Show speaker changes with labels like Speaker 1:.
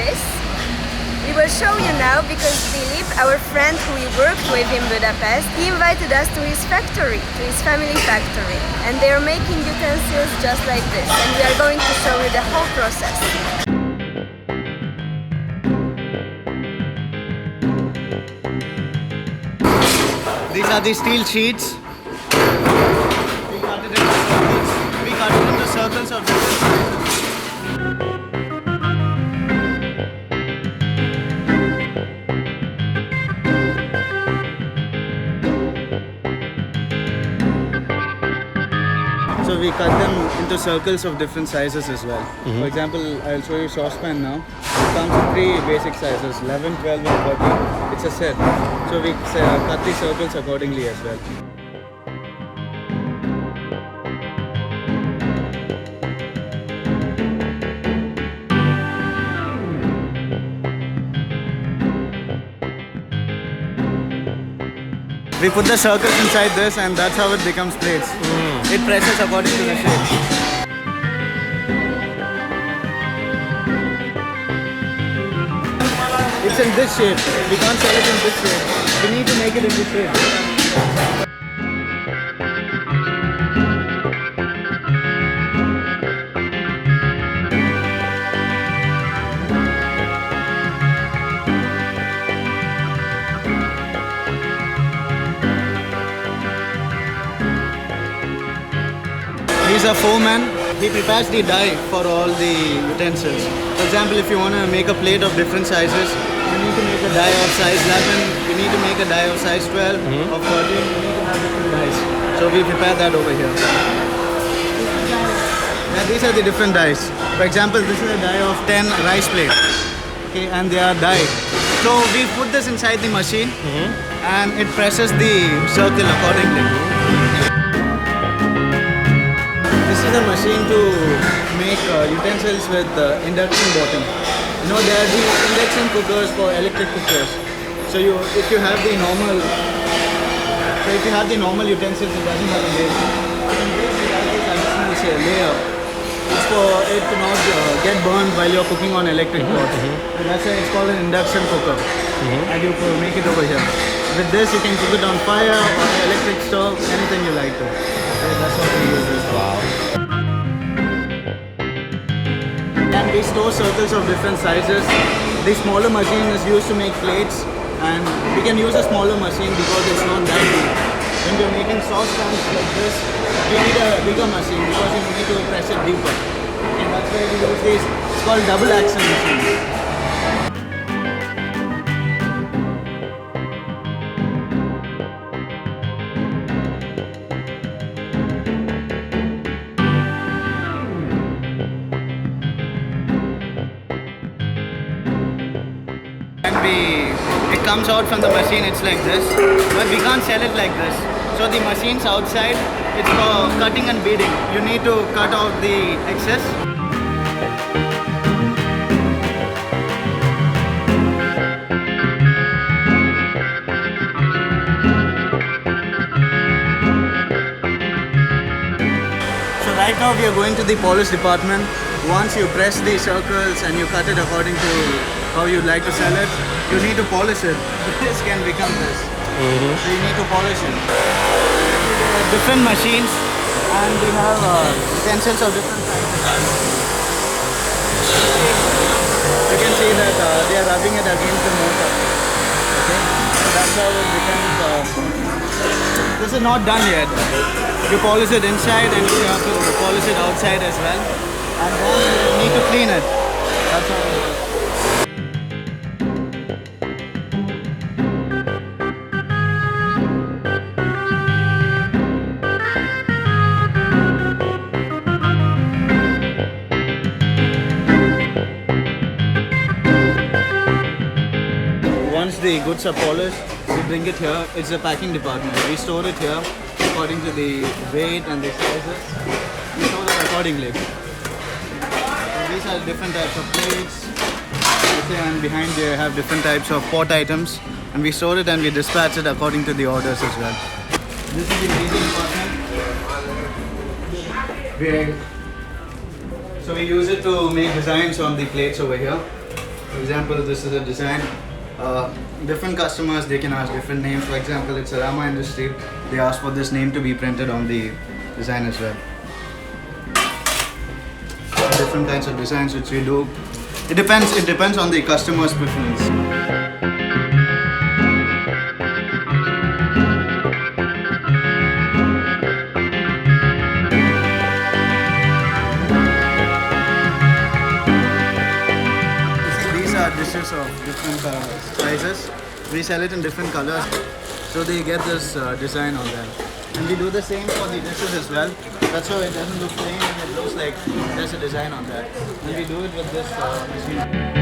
Speaker 1: this. We will show you now because Dilip, our friend who we worked with in Budapest, he invited us to his factory, to his family factory. And they are making utensils just like this. And we are going to show you the whole process.
Speaker 2: These are the steel sheets. We cut it into circles. We cut it into circles of different sizes. So we cut them into circles of different sizes as well. For example, I'll show you saucepan now. It comes in 3 basic sizes, 11, 12 and 13. It's a set. So we cut the circles accordingly as well. We put the circles inside this and that's how it becomes plates. It presses according to the shape. It's in this shape. We can't sell it in this shape. We need to make it in this shape. These are foreman. He prepares the dye for all the utensils. For example, if you want to make a plate of different sizes, you need to make a dye of size 11, you need to make a dye of size 12, of 13, you need to have different dyes. So we prepare that over here. Now these are the different dyes. For example, this is a dye of 10 rice plate. Okay, and they are dyed. So we put this inside the machine and it presses the circle accordingly. This is a machine to make utensils with induction bottom. You know, there are the induction cookers for electric cookers. So if you have the normal utensils, it doesn't have a lid. In this, it has this additional layer. It's for it to not get burned while you're cooking on electric pots. And that's why it's called an induction cooker. And you make it over here. With this, you can cook it on fire, on electric stove, anything you like to. Okay, that's what we use this. Wow. And we store circles of different sizes. The smaller machine is used to make plates, and we can use a smaller machine because it's not that big. When you're making saucepans like this, you need a bigger machine because you need to press it deeper. And that's why we use these. It's called double action machine. It comes out from the machine, it's like this, but we can't sell it like this. So the machine's outside, it's for cutting and beading. You need to cut out the excess. So right now we are going to the polish department. Once you press the circles and you cut it according to how you'd like to sell it, you need to polish it. This can become this. So you need to polish it. Different machines, and we have utensils of different sizes. You can see that they are rubbing it against the motor. Okay, so that's how it becomes. This is not done yet. You polish it inside and you have to polish it outside as well. And then you need to clean it. That's how it works. Once the goods are polished, we bring it here. It's the packing department. We store it here according to the weight and the sizes. We store it accordingly. And these are different types of plates. And behind they have different types of pot items. And we store it and we dispatch it according to the orders as well. This is the engraving department. So we use it to make designs on the plates over here. For example, this is a design. Different customers, they can ask different names. For example, it's a Rama Industry. They ask for this name to be printed on the design as well. Different kinds of designs which we do. It depends on the customer's preference. Dishes of different sizes. We sell it in different colors, so they get this design on them. And we do the same for the dishes as well. That's how it doesn't look plain and it looks like there's a design on that. And we do it with this machine.